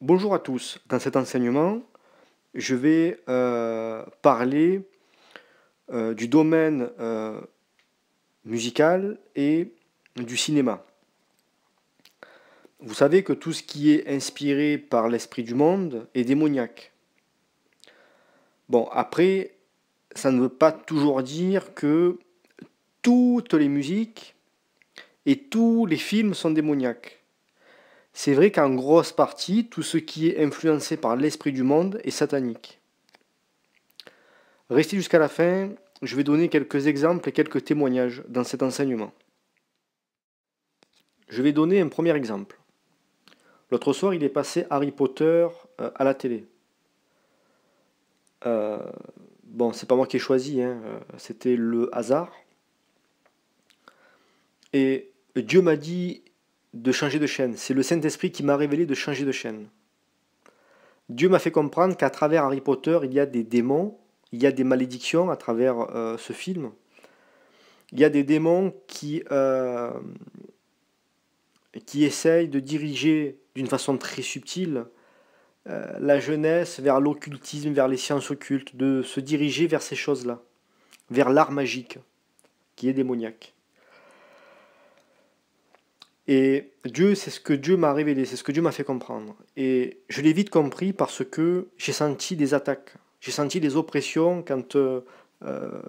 Bonjour à tous. Dans cet enseignement, je vais parler du domaine musical et du cinéma. Vous savez que tout ce qui est inspiré par l'esprit du monde est démoniaque. Bon, après, ça ne veut pas toujours dire que toutes les musiques et tous les films sont démoniaques. C'est vrai qu'en grosse partie, tout ce qui est influencé par l'esprit du monde est satanique. Restez jusqu'à la fin, je vais donner quelques exemples et quelques témoignages dans cet enseignement. Je vais donner un premier exemple. L'autre soir, il est passé Harry Potter à la télé. Euh, bon, c'est pas moi qui ai choisi, hein, c'était le hasard. Et Dieu m'a dit de changer de chaîne. C'est le Saint-Esprit qui m'a révélé de changer de chaîne. Dieu m'a fait comprendre qu'à travers Harry Potter, il y a des démons, il y a des malédictions à travers ce film. Il y a des démons qui essaye de diriger d'une façon très subtile la jeunesse vers l'occultisme, vers les sciences occultes, de se diriger vers ces choses-là, vers l'art magique, qui est démoniaque. Et Dieu, c'est ce que Dieu m'a révélé, c'est ce que Dieu m'a fait comprendre. Et je l'ai vite compris parce que j'ai senti des attaques, j'ai senti des oppressions euh,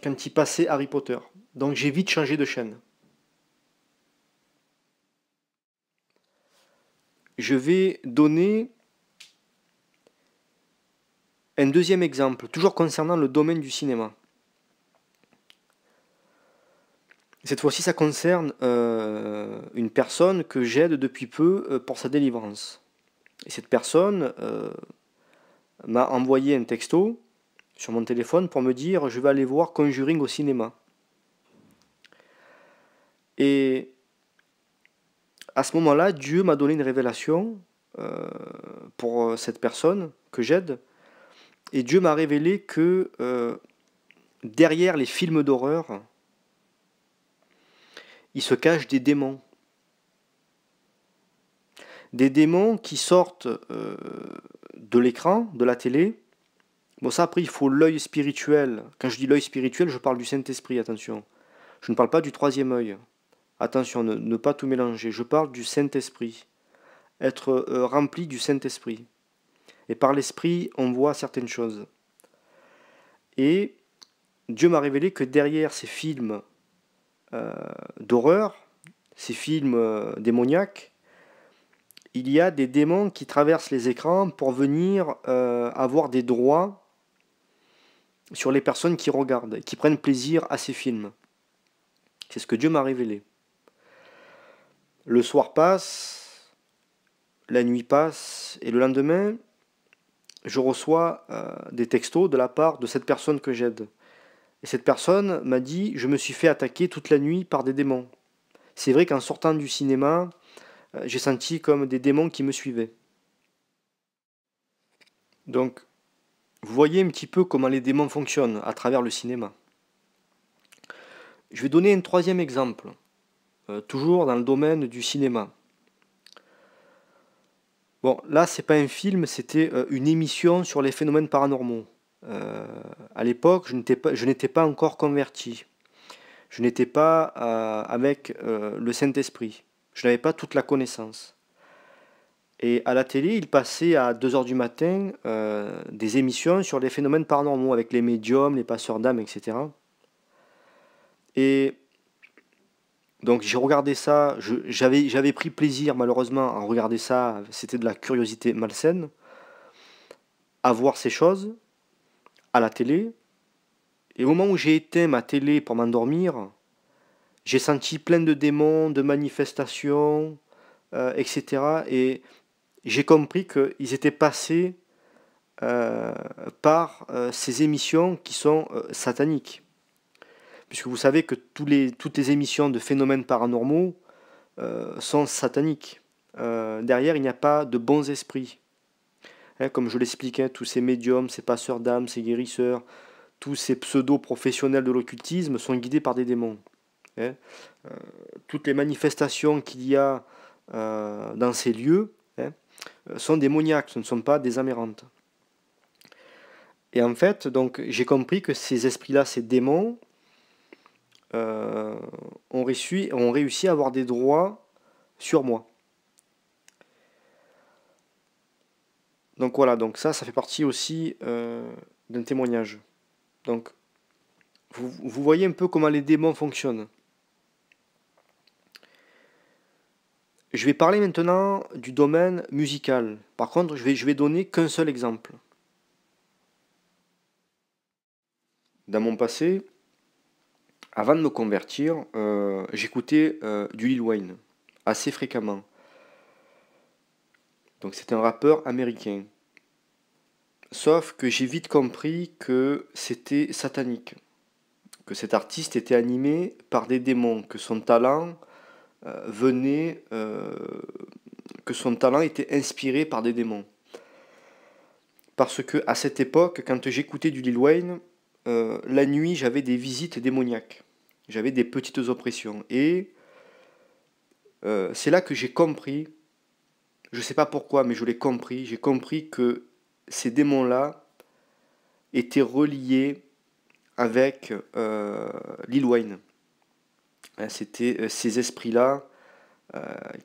quand il passait Harry Potter. Donc j'ai vite changé de chaîne. Je vais donner un deuxième exemple, toujours concernant le domaine du cinéma. Cette fois-ci, ça concerne une personne que j'aide depuis peu pour sa délivrance. Et cette personne m'a envoyé un texto sur mon téléphone pour me dire je vais aller voir Conjuring au cinéma. Et à ce moment-là, Dieu m'a donné une révélation euh, pour cette personne que j'aide. Et Dieu m'a révélé que derrière les films d'horreur, il se cache des démons. Des démons qui sortent de l'écran, de la télé. Bon, ça, après, il faut l'œil spirituel. Quand je dis l'œil spirituel, je parle du Saint-Esprit, attention. Je ne parle pas du troisième œil. Attention, ne pas tout mélanger. Je parle du Saint-Esprit. Être rempli du Saint-Esprit. Et par l'Esprit, on voit certaines choses. Et Dieu m'a révélé que derrière ces films euh, d'horreur, ces films démoniaques, il y a des démons qui traversent les écrans pour venir avoir des droits sur les personnes qui regardent, qui prennent plaisir à ces films. C'est ce que Dieu m'a révélé. Le soir passe, la nuit passe, et le lendemain, je reçois des textos de la part de cette personne que j'aide. Et cette personne m'a dit, je me suis fait attaquer toute la nuit par des démons. C'est vrai qu'en sortant du cinéma, j'ai senti comme des démons qui me suivaient. Donc, vous voyez un petit peu comment les démons fonctionnent à travers le cinéma. Je vais donner un troisième exemple, toujours dans le domaine du cinéma. Bon, là, c'est pas un film, c'était une émission sur les phénomènes paranormaux. Euh, à l'époque, je n'étais pas encore converti. Je n'étais pas avec le Saint-Esprit. Je n'avais pas toute la connaissance. Et à la télé, il passait à 2 heures du matin des émissions sur les phénomènes paranormaux avec les médiums, les passeurs d'âmes, etc. Et donc j'ai regardé ça, j'avais pris plaisir malheureusement à regarder ça, c'était de la curiosité malsaine, à voir ces choses à la télé. Et au moment où j'ai éteint ma télé pour m'endormir, j'ai senti plein de démons, de manifestations, etc. Et j'ai compris qu'ils étaient passés euh, par ces émissions qui sont sataniques. Puisque vous savez que toutes les émissions de phénomènes paranormaux sont sataniques. Derrière, il n'y a pas de bons esprits. Hein, comme je l'expliquais, tous ces médiums, ces passeurs d'âmes, ces guérisseurs, tous ces pseudo-professionnels de l'occultisme sont guidés par des démons. Hein. Toutes les manifestations qu'il y a dans ces lieux, hein, sont démoniaques, ce ne sont pas des amérantes. Et en fait, donc, j'ai compris que ces esprits-là, ces démons, euh, ont réussi à avoir des droits sur moi. Donc voilà, donc ça fait partie aussi d'un témoignage. Donc, vous voyez un peu comment les démons fonctionnent. Je vais parler maintenant du domaine musical. Par contre, je vais donner qu'un seul exemple. Dans mon passé, avant de me convertir, j'écoutais du Lil Wayne assez fréquemment. Donc c'est un rappeur américain. Sauf que j'ai vite compris que c'était satanique, que cet artiste était animé par des démons, que son talent venait, que son talent était inspiré par des démons. Parce que à cette époque, quand j'écoutais du Lil Wayne, la nuit j'avais des visites démoniaques, j'avais des petites oppressions, et c'est là que j'ai compris, je ne sais pas pourquoi, mais je l'ai compris, j'ai compris que ces démons-là étaient reliés avec Lil Wayne. Hein, c'était ces esprits-là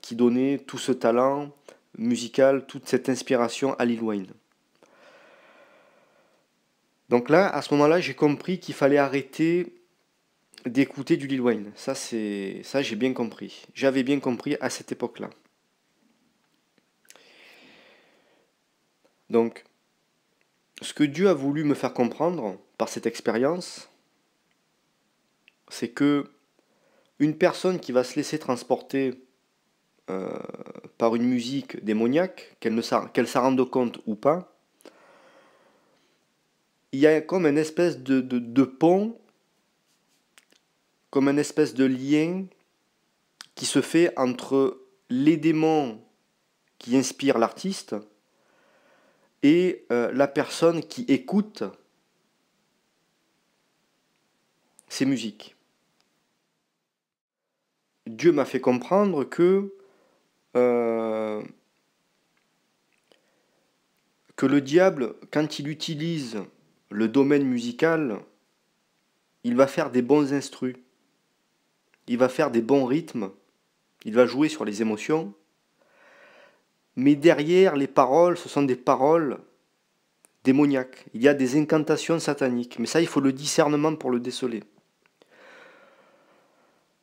qui donnaient tout ce talent musical, toute cette inspiration à Lil Wayne. Donc là, à ce moment-là, j'ai compris qu'il fallait arrêter d'écouter du Lil Wayne. Ça, j'ai bien compris. J'avais bien compris à cette époque-là. Donc, ce que Dieu a voulu me faire comprendre par cette expérience, c'est que une personne qui va se laisser transporter euh, par une musique démoniaque, qu'elle s'en rende compte ou pas, il y a comme une espèce de pont, comme une espèce de lien qui se fait entre les démons qui inspirent l'artiste et la personne qui écoute ces musiques. Dieu m'a fait comprendre euh, que le diable, quand il utilise le domaine musical, il va faire des bons instrus, il va faire des bons rythmes, il va jouer sur les émotions, mais derrière les paroles, ce sont des paroles démoniaques. Il y a des incantations sataniques, mais ça, il faut le discernement pour le déceler.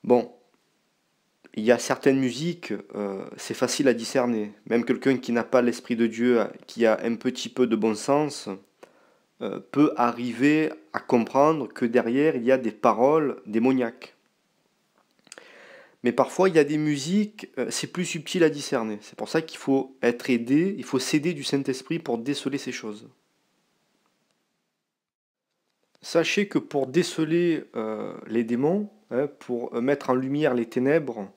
Bon, il y a certaines musiques, c'est facile à discerner. Même quelqu'un qui n'a pas l'Esprit de Dieu, qui a un petit peu de bon sens, peut arriver à comprendre que derrière, il y a des paroles démoniaques. Mais parfois, il y a des musiques, c'est plus subtil à discerner. C'est pour ça qu'il faut être aidé, il faut s'aider du Saint-Esprit pour déceler ces choses. Sachez que pour déceler les démons, hein, pour mettre en lumière les ténèbres,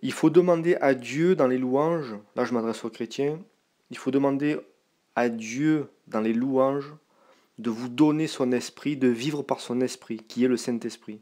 il faut demander à Dieu dans les louanges, là je m'adresse aux chrétiens, il faut demander à Dieu dans les louanges de vous donner son esprit, de vivre par son esprit, qui est le Saint-Esprit.